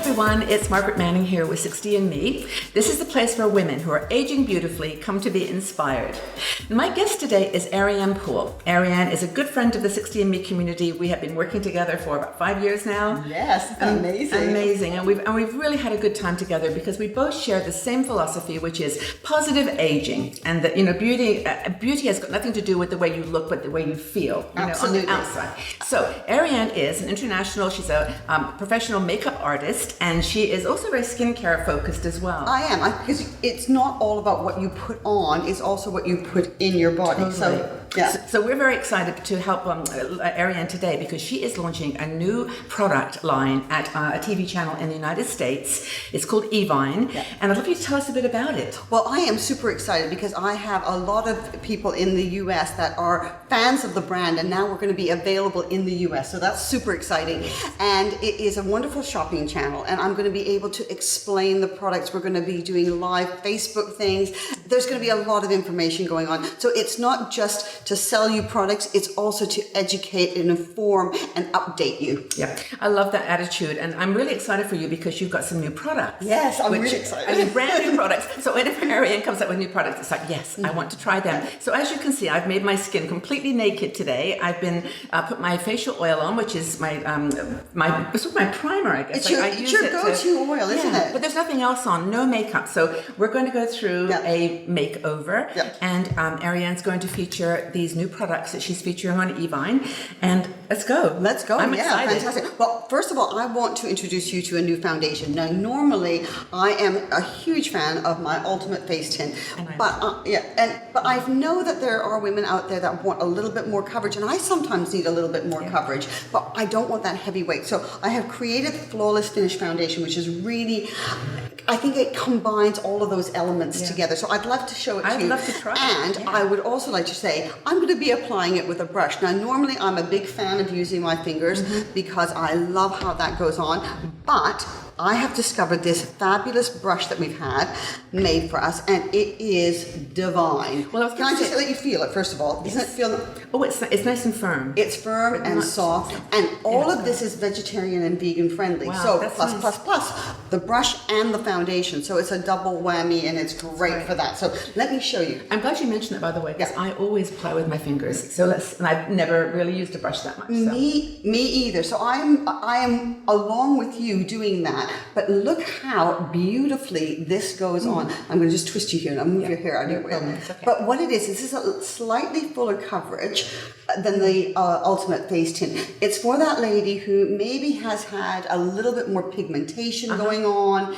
everyone, it's Margaret Manning here with 60andMe. This is the place where women who are aging beautifully come to be inspired. My guest today is Ariane Poole. Ariane is a good friend of the 60andMe community. We have been working together for about 5 years now. Yes, it's amazing. Amazing, and we've really had a good time together because we both share the same philosophy, which is positive aging, and that beauty has got nothing to do with the way you look, but the way you feel, Absolutely. on the outside. So Ariane is an international. She's a professional makeup artist, and she is also very skincare focused as well. I am, because it's not all about what you put on, it's also what you put in your body. Totally. So we're very excited to help Ariane today because she is launching a new product line at a TV channel in the United States. It's called Evine, and I'd love you to tell us a bit about it. Well, I am super excited because I have a lot of people in the US that are fans of the brand, and now we're going to be available in the US. So that's super exciting. And it is a wonderful shopping channel, and I'm going to be able to explain the products. We're going to be doing live Facebook things. There's going to be a lot of information going on. So it's not just to sell you products, it's also to educate and inform and update you. Yeah, I love that attitude, and I'm really excited for you because you've got some new products. Yes, I'm really excited. I mean, brand new products. So whenever Ariane comes up with new products, it's like, yes, I want to try them. So as you can see, I've made my skin completely naked today. I've been put my facial oil on, which is my primer, I guess. It's your go-to oil, isn't it? But there's nothing else on, no makeup. So we're going to go through a makeover, and Ariane's going to feature these new products that she's featuring on Evine, and let's go. I'm excited. Fantastic. Well, first of all, I want to introduce you to a new foundation. Now, normally I am a huge fan of my Ultimate Face Tint, but I know that there are women out there that want a little bit more coverage, and I sometimes need a little bit more coverage, but I don't want that heavy weight. So I have created Flawless Finish Foundation, which is really, I think it combines all of those elements together. So I'd love to show it to you. I'd love to try it. And I would also like to say, I'm going to be applying it with a brush. Now, normally I'm a big fan of using my fingers because I love how that goes on, but I have discovered this fabulous brush that we've had made for us, and it is divine. Well, Can I just let you feel it, first of all? Doesn't it feel... Oh, it's nice and firm. It's firm and soft, and all of this is vegetarian and vegan friendly. Wow, so that's plus, the brush and the foundation. So it's a double whammy, and it's great for that. So let me show you. I'm glad you mentioned it, by the way, because I always apply with my fingers. So and I've never really used a brush that much. So. Me either. So I am along with you doing that. But look how beautifully this goes on. I'm going to just twist you here and I'll move your hair out of your way. Okay. But what it is this is a slightly fuller coverage than the Ultimate Face Tint. It's for that lady who maybe has had a little bit more pigmentation going on,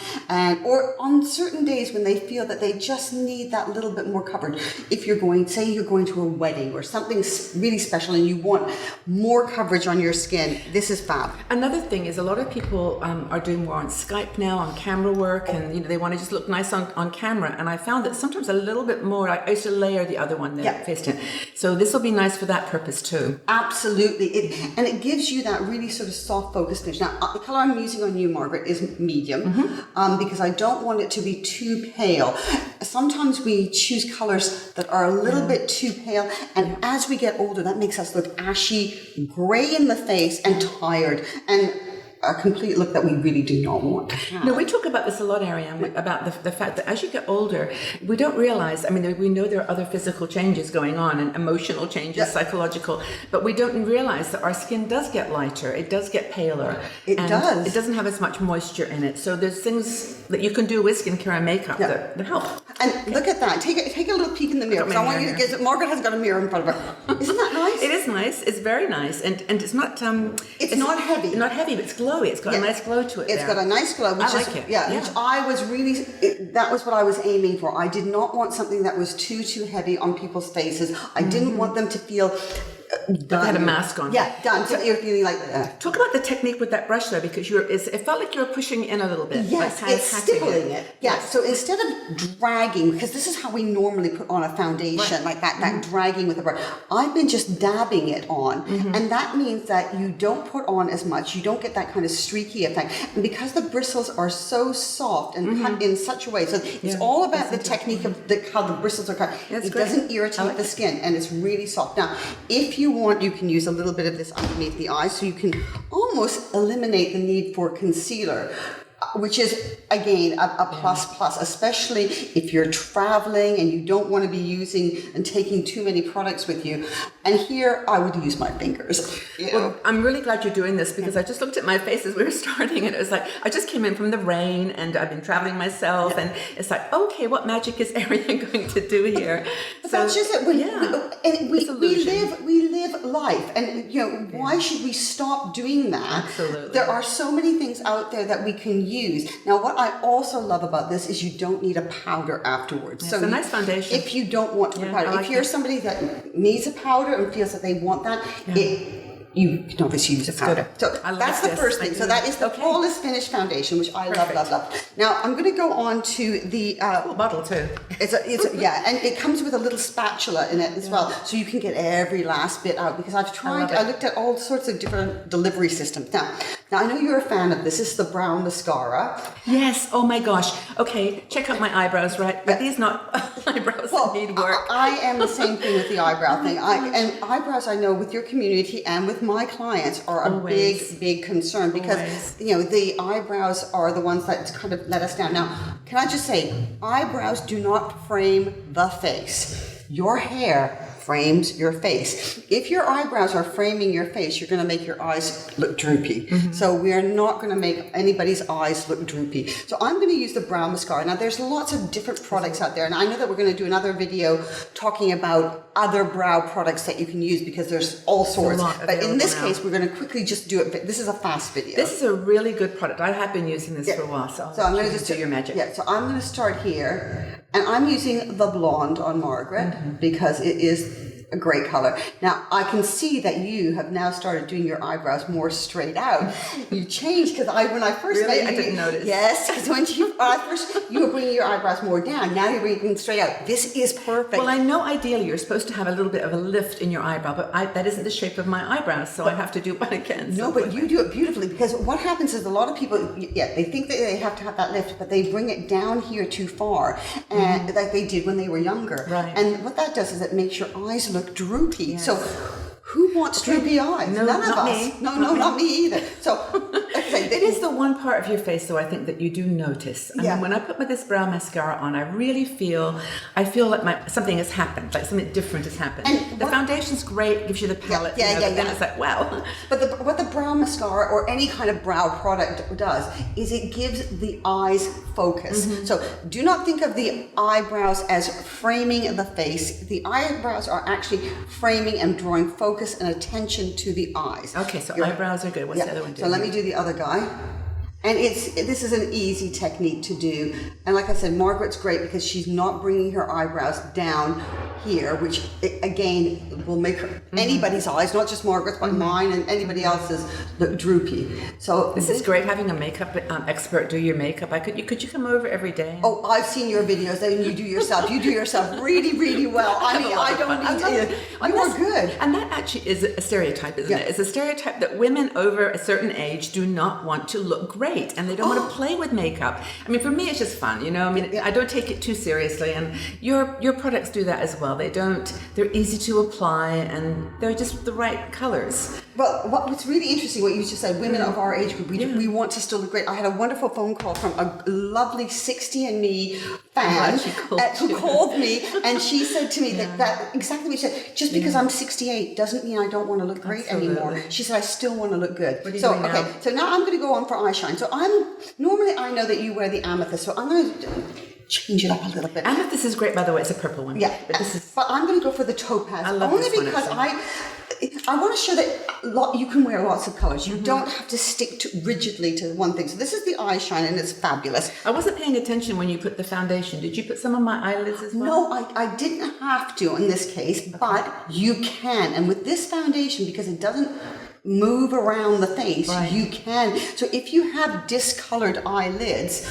or on certain days when they feel that they just need that little bit more coverage. If you're going to a wedding or something really special and you want more coverage on your skin, this is fab. Another thing is a lot of people are doing more on Skype now, on camera work, and they want to just look nice on camera. And I found that sometimes a little bit more, I used to layer the other one, the face tint. So this will be nice for that purpose too. Absolutely. It gives you that really sort of soft focus finish. Now, the color I'm using on you, Margaret, is medium, because I don't want it to be too pale. Sometimes we choose colors that are a little bit too pale, and as we get older, that makes us look ashy, gray in the face, and tired, and a complete look that we really do not want to have. No, we talk about this a lot, Ariane, about the fact that as you get older, we don't realize, we know there are other physical changes going on and emotional changes, psychological, but we don't realize that our skin does get lighter, it does get paler. It does. It doesn't have as much moisture in it. So there's things that you can do with skincare and makeup that help. And look at that. Take a little peek in the mirror, because I want you to get it. Margaret has got a mirror in front of her. Isn't that nice? It is nice. It's very nice. And it's not... it's not heavy. Not heavy, but it's glowy. It's got a nice glow to it. It's got a nice glow. Which I like it. Which I was really... that was what I was aiming for. I did not want something that was too heavy on people's faces. I didn't want them to feel... They had a mask on. Yeah, done. So you're feeling like... Talk about the technique with that brush though, because it felt like you were pushing in a little bit. Yes, like it's stippling it. Yeah, so instead of dragging, because this is how we normally put on a foundation, like that dragging with a brush, I've been just dabbing it on. And that means that you don't put on as much, you don't get that kind of streaky effect. And because the bristles are so soft and cut in such a way, so it's all about the technique of how the bristles are cut. It doesn't irritate the skin, and it's really soft. Now, if you want, you can use a little bit of this underneath the eye, so you can almost eliminate the need for concealer. which is, again, a plus, especially if you're traveling and you don't want to be using and taking too many products with you. And here, I would use my fingers. Well, I'm really glad you're doing this because I just looked at my face as we were starting and it was like, I just came in from the rain and I've been traveling myself and it's like, okay, what magic is Ariane going to do here? But that's just it. We live life, and why should we stop doing that? Absolutely. There are so many things out there that we can use. Now, what I also love about this is you don't need a powder afterwards. So it's a nice foundation. If you don't want to powder, if you're somebody that needs a powder and feels that they want that, you can obviously use a powder. So that's the first thing. So that is the flawless finish foundation, which I love. Now I'm going to go on to the cool bottle too. It's and it comes with a little spatula in it as well, so you can get every last bit out. Because I looked at all sorts of different delivery systems. Now I know you're a fan of this. This is the brown mascara. Yes. Oh my gosh. Okay, check out my eyebrows. Right? Are these not eyebrows that need work? I am the same thing with the eyebrow thing. And eyebrows, I know, with your community and with my clients are a big concern because the eyebrows are the ones that kind of let us down. Now, can I just say, eyebrows do not frame the face. Your hair frames your face. If your eyebrows are framing your face, you're going to make your eyes look droopy. Mm-hmm. So we are not going to make anybody's eyes look droopy. So I'm going to use the brown mascara. Now there's lots of different products out there, and I know that we're going to do another video talking about other brow products that you can use because there's all sorts. But in this case, we're going to quickly just do it. This is a fast video. This is a really good product. I have been using this for a while. So I'm going to just do your magic. Yeah, so I'm going to start here. And I'm using the blonde on Margaret because it is a great color. Now, I can see that you have now started doing your eyebrows more straight out. You changed because when I first met you, I didn't notice. Yes, because when you were bringing your eyebrows more down. Now you're bringing them straight out. This is perfect. Well, I know ideally you're supposed to have a little bit of a lift in your eyebrow, but that isn't the shape of my eyebrows, so I have to do what I can. No, but you do it beautifully because what happens is a lot of people, they think that they have to have that lift, but they bring it down here too far, and like they did when they were younger. Right. And what that does is it makes your eyes look droopy. Yes. So who wants droopy eyes? No, None of us. Me. No, not me either. So it is the one part of your face, though, I think that you do notice. I mean, when I put this brow mascara on, I really feel like something has happened, like something different has happened. And the foundation's great, gives you the palette. But then it's like, wow. But what the brow mascara or any kind of brow product does is it gives the eyes focus. Mm-hmm. So do not think of the eyebrows as framing the face. The eyebrows are actually framing and drawing focus and attention to the eyes. Okay, so eyebrows are good. What's the other one doing? So let me do the other guy. And this is an easy technique to do. And like I said, Margaret's great because she's not bringing her eyebrows down here, which again will make anybody's eyes, not just Margaret's, but mine and anybody else's, look droopy. So this is great having a makeup expert do your makeup. Could you come over every day? Oh, I've seen your videos and you do yourself. You do yourself really, really well. I mean, I don't need to. You are good. And that actually is a stereotype, isn't it? It's a stereotype that women over a certain age do not want to look great. And they don't want to play with makeup. I mean, for me, it's just fun, I mean, I don't take it too seriously, and your products do that as well. They're easy to apply, and they're just the right colors. Well, what's really interesting, what you just said, women of our age group, we want to still look great. I had a wonderful phone call from a lovely 60&Me fan who called me, and she said to me that exactly what she said, just because I'm 68 doesn't mean I don't want to look great anymore. She said, I still want to look good. What are you doing now? So now I'm going to go on for eyeshine. So normally I know that you wear the amethyst, so I'm going to change it up a little bit. Amethyst is great, by the way. It's a purple one. Yeah, but I'm going to go for the topaz. I love only this because I want to show that you can wear lots of colors. You don't have to stick rigidly to one thing. So this is the eyeshine, and it's fabulous. I wasn't paying attention when you put the foundation. Did you put some on my eyelids as well? No, I didn't have to in this case, but you can. And with this foundation, because it doesn't move around the face, you can. So if you have discolored eyelids,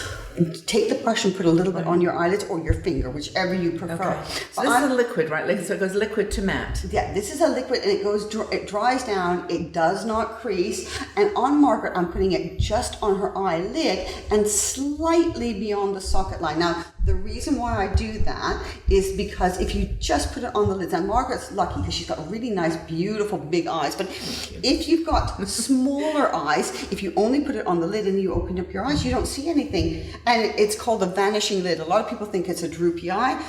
take the brush and put a little bit on your eyelids or your finger, whichever you prefer. Okay. So this is a liquid, right? So it goes liquid to matte. Yeah, this is a liquid, and it dries down. It does not crease. And on Margaret, I'm putting it just on her eyelid and slightly beyond the socket line. Now, The reason why I do that is because if you just put it on the lids, and Margaret's lucky because she's got really nice, beautiful, big eyes, but if you've got smaller eyes, if you only put it on the lid and you open up your eyes, you don't see anything. And it's called a vanishing lid. A lot of people think it's a droopy eye,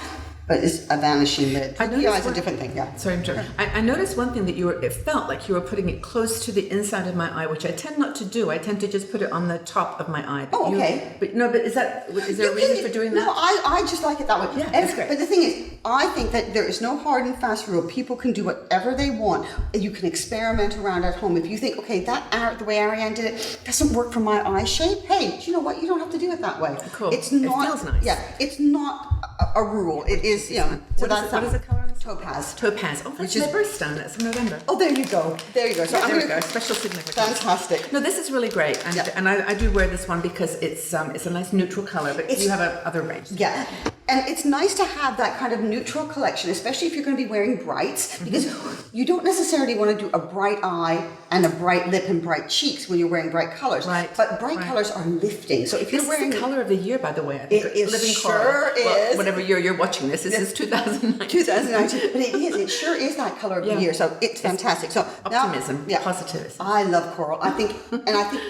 but it's a vanishing lid. Droopy eye is a different thing, yeah. Sorry, I'm joking. I noticed one thing that it felt like you were putting it close to the inside of my eye, which I tend not to do. I tend to just put it on the top of my eye. Oh, okay. But is there a reason for doing that? No, I just like it that way. Yeah, that's great. But the thing is, I think that there is no hard and fast rule. People can do whatever they want. You can experiment around at home. If you think, okay, the way Ariane did it doesn't work for my eye shape, hey, do you know what? You don't have to do it that way. Cool. It's not, it feels nice. Yeah, it's not a rule. It is, So what is the color on this? Topaz. Topaz. Oh, that's my birthstone. That's in November. Oh, there you go. There you go. So there we go. Special significance. Fantastic. No, this is really great, and I do wear this one because it's a nice neutral color, but you have other range. Yeah. And it's nice to have that kind of neutral collection, especially if you're going to be wearing brights, because you don't necessarily want to do a bright eye and a bright lip and bright cheeks when you're wearing bright colors. Right. But bright colors are lifting. So if you're wearing... This is the color of the year, by the way. I think it living sure coral. is. Well, whatever year you're watching this is 2019. 2019. But it is. It sure is that color of the year. So it's fantastic. So optimism, positivism. I love coral. I think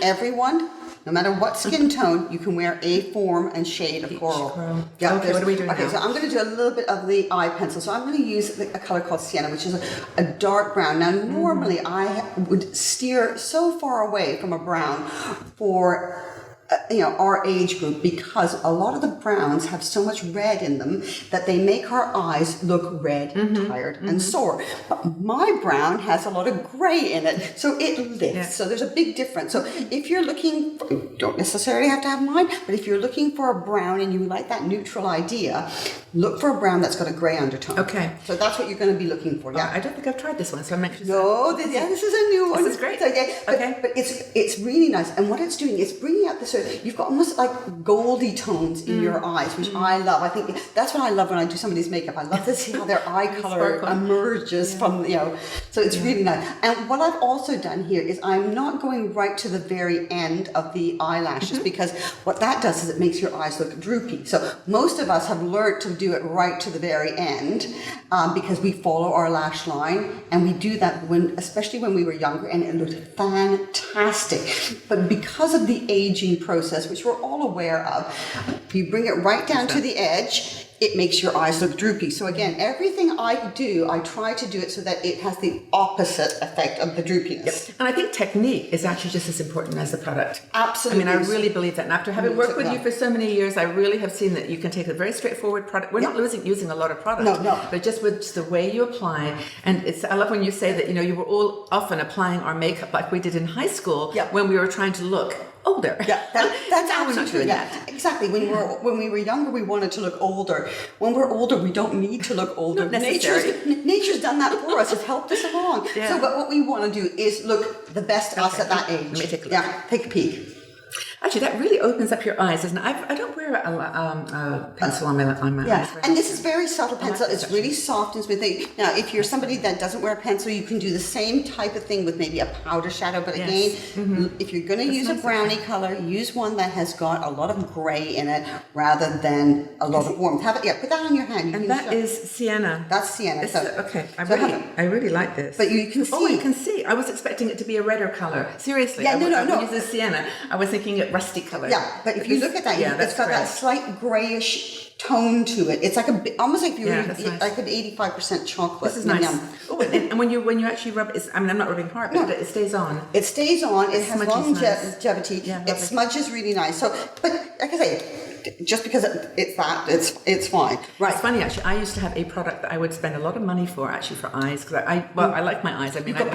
everyone... No matter what skin tone, you can wear a form and shade of coral. Yeah, okay, what are we doing now? So I'm going to do a little bit of the eye pencil. So I'm going to use a color called sienna, which is a dark brown. Now, normally I would steer so far away from a brown for our age group, because a lot of the browns have so much red in them that they make our eyes look red, tired, and sore. But my brown has a lot of gray in it, so it lifts. Yeah. So there's a big difference. So if you're looking, you don't necessarily have to have mine, but if you're looking for a brown and you like that neutral idea, look for a brown that's got a gray undertone. Okay. So that's what you're going to be looking for. Yeah. I don't think I've tried this one, so I'm anxious. No, this is a new one. This is great. So, but it's really nice, and what it's doing is bringing out the you've got almost like goldy tones in your eyes, which I love. I think that's what I love when I do somebody's makeup. I love to see how their eye color emerges from, so it's really nice. And what I've also done here is I'm not going right to the very end of the eyelashes, because what that does is it makes your eyes look droopy. So most of us have learned to do it right to the very end, because we follow our lash line, and we do that especially when we were younger, and it looked fantastic. But because of the aging process, which we're all aware of, if you bring it right down to the edge, it makes your eyes look droopy. So again, everything I do, I try to do it so that it has the opposite effect of the droopiness. Yep. And I think technique is actually just as important as the product. Absolutely. I really believe that. And after having worked with you for so many years, I really have seen that you can take a very straightforward product. We're not using a lot of product. No. But just with the way you apply. And I love when you say that, you were all often applying our makeup like we did in high school when we were trying to look older. Yeah, that's absolutely that. Exactly. When we were younger, we wanted to look older. When we're older, we don't need to look older. Nature's done that for us. It's helped us along. Yeah. So, but what we want to do is look the best us at that age. Let me take a look. Yeah, take a peek. Actually, that really opens up your eyes, doesn't it? I don't wear a pencil on my eyes. And this is very subtle pencil. It's really soft and smooth. Now, if you're somebody that doesn't wear a pencil, you can do the same type of thing with maybe a powder shadow. But again, if you're going to use a brownie color, use one that has got a lot of gray in it rather than a lot of warmth. Put that on your hand. And that is sienna. That's sienna. Okay, I really like this. But you can see. Oh, you can see. I was expecting it to be a redder color. Seriously. Yeah, no. When you said sienna, I was thinking it rusty color. Yeah, but if you look at that, it's got that slight grayish tone to it. It's like almost like like an 85% chocolate. This is nice. Oh, and when you actually rub it, I'm not rubbing hard, but it stays on. It stays on. It has longevity. Nice. Yeah, it smudges really nice. So, but like I say, just because it's fine. Right. It's funny actually. I used to have a product that I would spend a lot of money for eyes, because I like my eyes. I mean, but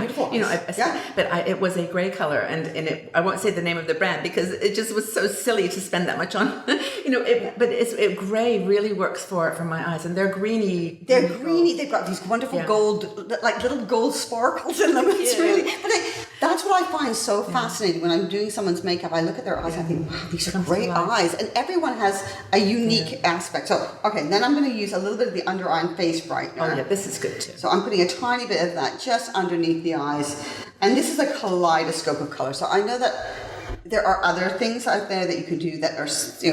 it was a grey color, and I won't say the name of the brand because it just was so silly to spend that much on. But grey really works for my eyes, and they're greeny. They're greeny. They've got these wonderful gold, like little gold sparkles in them. It's really. But that's what I find so fascinating when I'm doing someone's makeup. I look at their eyes and I think, wow, these are great eyes, and everyone has a unique aspect. So, okay, then I'm going to use a little bit of the under eye and face brightener. Oh yeah, this is good too. So I'm putting a tiny bit of that just underneath the eyes, and this is a kaleidoscope of color. So I know that There are other things out there that you can do that are,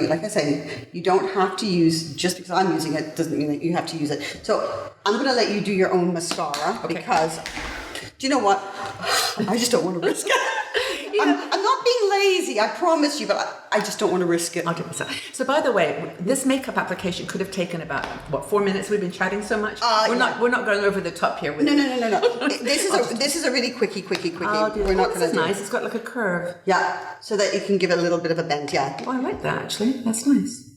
like I say, you don't have to use, just because I'm using it doesn't mean that you have to use it. So I'm going to let you do your own mascara because, do you know what? I just don't want to risk it. I'm not being lazy, I promise you, but I just don't want to risk it. 100%. So by the way, this makeup application could have taken about, 4 minutes? We've been chatting so much. We're not going over the top here. With No. This is a really quickie. We're not this is nice. It's got like a curve. Yeah, so that you can give it a little bit of a bend, yeah. Oh, I like that actually. That's nice.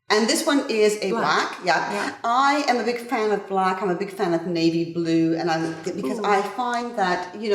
And this one is a black. Yeah. I am a big fan of black. I'm a big fan of navy blue, and because I find that we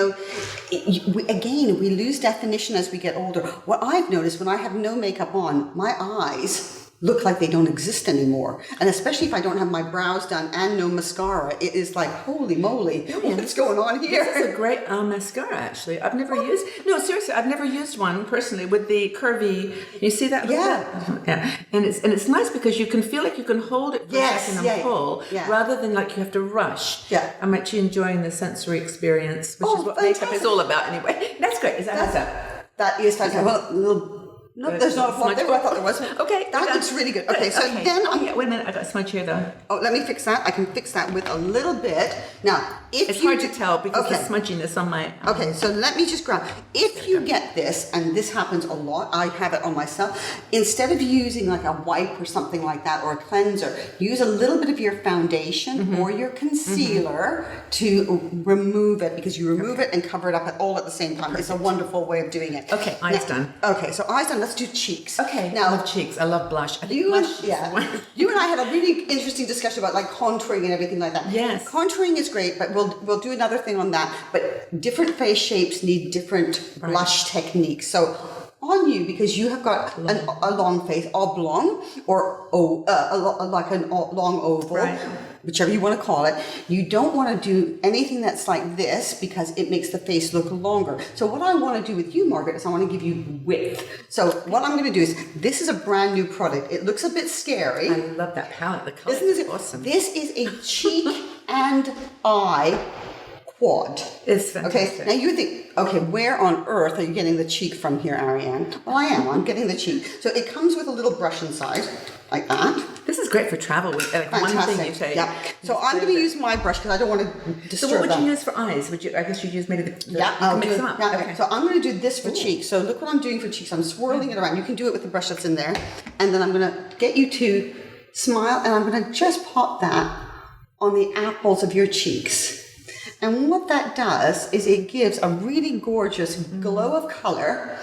lose definition as we get older. What I've noticed when I have no makeup on, my eyes look like they don't exist anymore. And especially if I don't have my brows done and no mascara, it is like, holy moly, what's going on here? This is a great mascara, actually. I've never used one personally with the curvy, you see that? Yeah. And it's nice because you can feel like you can hold it for a second and pull, rather than like you have to rush. Yeah. I'm actually enjoying the sensory experience, which is what makeup is all about anyway. That's great. Is that That is fantastic. Well, no, there's not a font there. I thought there was. Okay, that looks really good. Okay, so then wait a minute, I got a smudge here though. Oh, let me fix that. I can fix that with a little bit. Now, it's hard to tell because the smudginess on my. Okay, so let me just grab. If you get this, and this happens a lot, I have it on myself. Instead of using like a wipe or something like that or a cleanser, use a little bit of your foundation or your concealer to remove it, because you remove it and cover it up all at the same time. It's a wonderful way of doing it. Okay, eyes done. Okay, so eyes done. Let's do cheeks. Okay. Now, I love cheeks. I love blush. You and I had a really interesting discussion about like contouring and everything like that. Yes. Contouring is great, but we'll do another thing on that. But different face shapes need different blush techniques. So on you, because you have got a long face, oblong, or like a long oval, whichever you want to call it. You don't want to do anything that's like this because it makes the face look longer. So what I want to do with you, Margaret, is I want to give you width. So what I'm going to do is, this is a brand new product. It looks a bit scary. I love that palette. The color is awesome. This is a cheek and eye quad. It's fantastic. Okay, now you think, okay, where on earth are you getting the cheek from here, Ariane? Well, I am. I'm getting the cheek. So it comes with a little brush inside, like that. This is great for travel. With like one thing you take. Yeah. So I'm going to use my brush because I don't want to disturb. So what would you use for eyes? I guess you'd use maybe the I'll mix them up. Yeah, okay. So I'm going to do this for cheeks. So look what I'm doing for cheeks. I'm swirling it around. You can do it with the brush that's in there. And then I'm going to get you to smile, and I'm going to just pop that on the apples of your cheeks. And what that does is it gives a really gorgeous glow of color.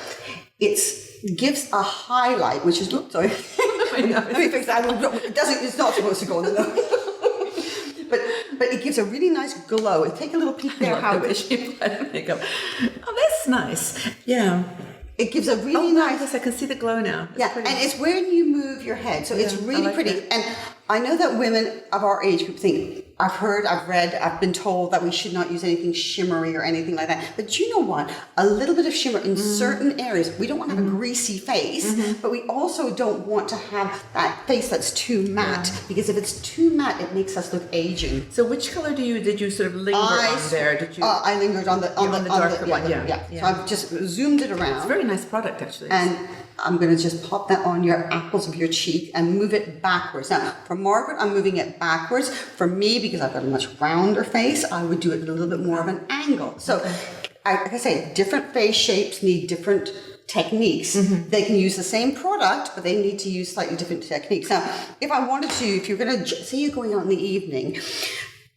It gives a highlight, which is, sorry. Let me fix that. It's not supposed to go on the nose. But it gives a really nice glow. Take a little peek there. How is she applied makeup? Oh, that's nice. Yeah. It gives a really nice. Yes, I can see the glow now. It's pretty. And it's when you move your head, so it's really pretty. It. And I know that women of our age group think, I've heard, I've read, I've been told that we should not use anything shimmery or anything like that. But you know what? A little bit of shimmer in certain areas. We don't want to have a greasy face, but we also don't want to have that face that's too matte, because if it's too matte, it makes us look aging. So which color did you sort of linger on there? Did you? I lingered on the darker one. Yeah. So I've just zoomed it around. It's a very nice product, actually. And I'm going to just pop that on your apples of your cheek and move it backwards. Now, for Margaret, I'm moving it backwards. For me, because I've got a much rounder face, I would do it at a little bit more of an angle. So, like I say, different face shapes need different techniques. They can use the same product, but they need to use slightly different techniques. Now, if I wanted to, if you're going to, say you're going out in the evening,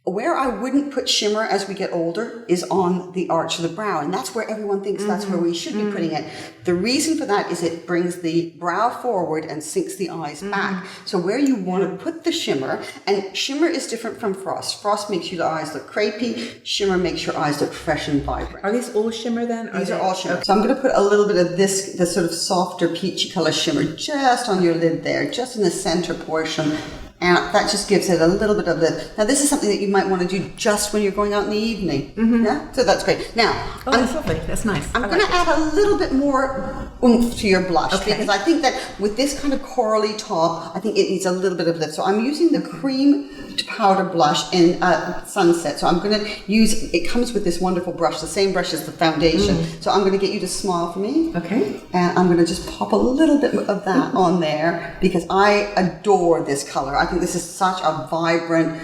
where I wouldn't put shimmer as we get older is on the arch of the brow. And that's where everyone thinks that's where we should be putting it. The reason for that is it brings the brow forward and sinks the eyes back. So where you want to put the shimmer, and shimmer is different from frost. Frost makes your eyes look crepey. Shimmer makes your eyes look fresh and vibrant. Are these all shimmer then? These are all shimmer. Okay. So I'm going to put a little bit of this sort of softer peachy color shimmer just on your lid there, just in the center portion. And that just gives it a little bit of lift. Now, this is something that you might want to do just when you're going out in the evening. Yeah? So that's great. Now, that's lovely. That's nice. I'm going to add a little bit more oomph to your blush, because I think that with this kind of corally top, I think it needs a little bit of lift. So I'm using the cream to powder blush in Sunset. So I'm going to use, it comes with this wonderful brush, the same brush as the foundation. So I'm going to get you to smile for me. Okay. And I'm going to just pop a little bit of that on there because I adore this color. I think this is such a vibrant,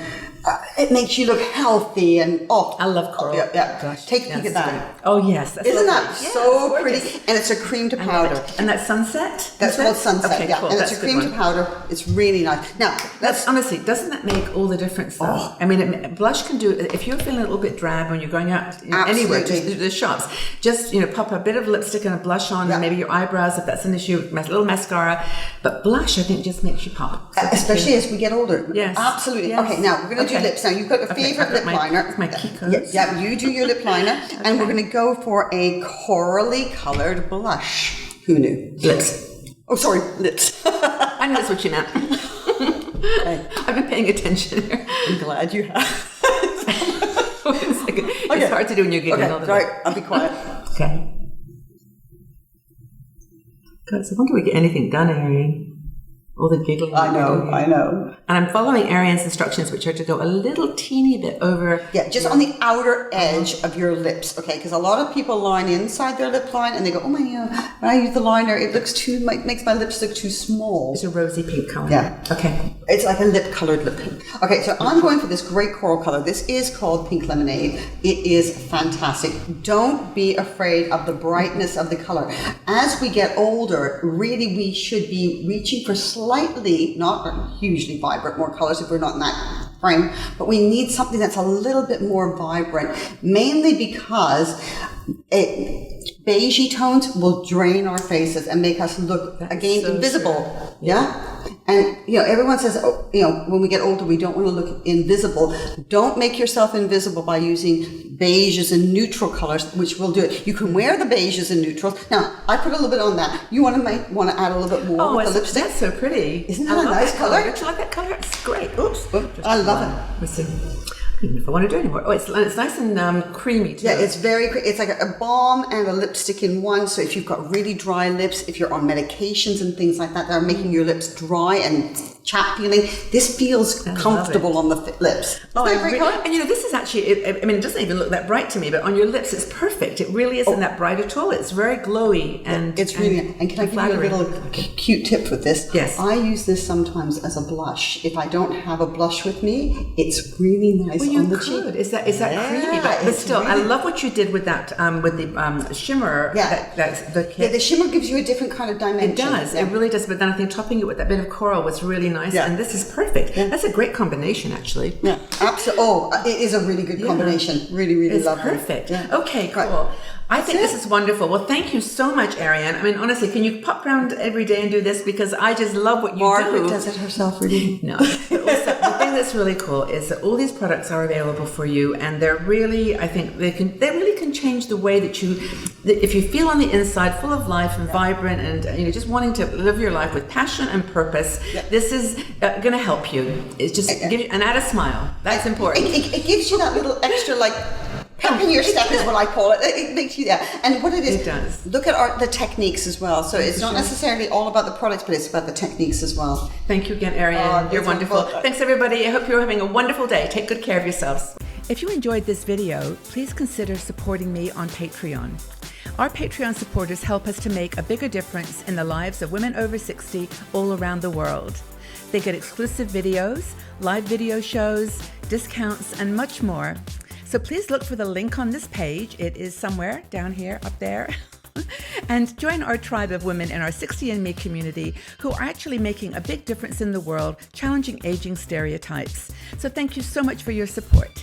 it makes you look healthy and I love coral. Yeah. Gosh, take a peek at that. Oh yes, that's Isn't lovely. that so pretty? And it's a cream to powder. And that's Sunset? That's called Sunset. Okay, yeah, cool. and That's it's a good cream one. to powder. It's really nice. Now, Honestly, doesn't that make all the difference though? Oh. I mean, blush can do, if you're feeling a little bit drab when you're going out anywhere, to the shops, just, pop a bit of lipstick and a blush on, and maybe your eyebrows if that's an issue, a little mascara. But blush, I think, just makes you pop. So especially as we get older. Yes. Absolutely. Yes. Okay, now we're going to do lips. Now, you've got a favorite lip liner. My Kiko's. Yeah, you do your lip liner. And we're going to go for a corally colored blush. Who knew? Lips. Oh, sorry, lips. I know that's what you meant. Okay. I've been paying attention here. I'm glad you have. It's hard to do when you're giggling all the time. Right, I'll be quiet. Okay. God, so I wonder if we get anything done, Ariane. All the giggling. I know. And I'm following Ariane's instructions, which are to go a little teeny bit over. Yeah, just on the outer edge of your lips, okay? Because a lot of people line inside their lip line and they go, oh my God, when I use the liner, it looks makes my lips look too small. It's a rosy pink color. Yeah. Okay. It's like a lip-colored lip pink. Okay, so I'm going for this great coral color. This is called Pink Lemonade. It is fantastic. Don't be afraid of the brightness of the color. As we get older, really we should be reaching for slightly, not hugely vibrant, more colors if we're not in that frame, but we need something that's a little bit more vibrant, mainly because beigey tones will drain our faces and make us look, again, so invisible. true. Yeah? And, everyone says, when we get older, we don't want to look invisible. Don't make yourself invisible by using beiges and neutral colors, which will do it. You can wear the beiges and neutrals. Now, I put a little bit on that. You want to add a little bit more with the lipstick? That's so pretty. Isn't that a nice color? Don't you like that color? It's great. Oops. I love it. Let me see. I don't even know if I want to do it anymore. Oh, it's nice and creamy too. Yeah, it's very, it's like a balm and a lipstick in one. So if you've got really dry lips, if you're on medications and things like that that are making your lips dry and chapped feeling, this feels comfortable on the lips. Oh, and this is actually, it doesn't even look that bright to me, but on your lips it's perfect. It really isn't that bright at all. It's very glowy and it's really, and can I give you a little cute tip with this? Yes. I use this sometimes as a blush. If I don't have a blush with me, it's really nice on the cheek. Is that creamy? But still, really, I love what you did with that, with the shimmer. Yeah. The shimmer gives you a different kind of dimension. It does. Yeah. It really does. But then I think topping it with that bit of coral was really nice. Yeah. And this is perfect. Yeah. That's a great combination, actually. Yeah, absolutely. Oh, it is a really good combination. Really, really lovely. It's perfect. Yeah. Okay, cool. Right. I think this is wonderful. Well, thank you so much, Ariane. I mean, honestly, can you pop around every day and do this? Because I just love what you do. Margaret does it herself, really. No. But also, the thing that's really cool is that all these products are available for you, and they're really, I think, they really can change the way that if you feel on the inside full of life and vibrant and just wanting to live your life with passion and purpose, this is going to help you. It's just give you, and add a smile. That's important. It gives you that little extra, pep in your step is what I call it. It makes you and what it is. It does. Look at the techniques as well. So it's not necessarily all about the products, but it's about the techniques as well. Thank you again, Ariane. You're wonderful. Thanks, everybody. I hope you're having a wonderful day. Take good care of yourselves. If you enjoyed this video, please consider supporting me on Patreon. Our Patreon supporters help us to make a bigger difference in the lives of women over 60 all around the world. They get exclusive videos, live video shows, discounts, and much more. So please look for the link on this page. It is somewhere down here, up there. And join our tribe of women in our 60andMe community who are actually making a big difference in the world, challenging aging stereotypes. So thank you so much for your support.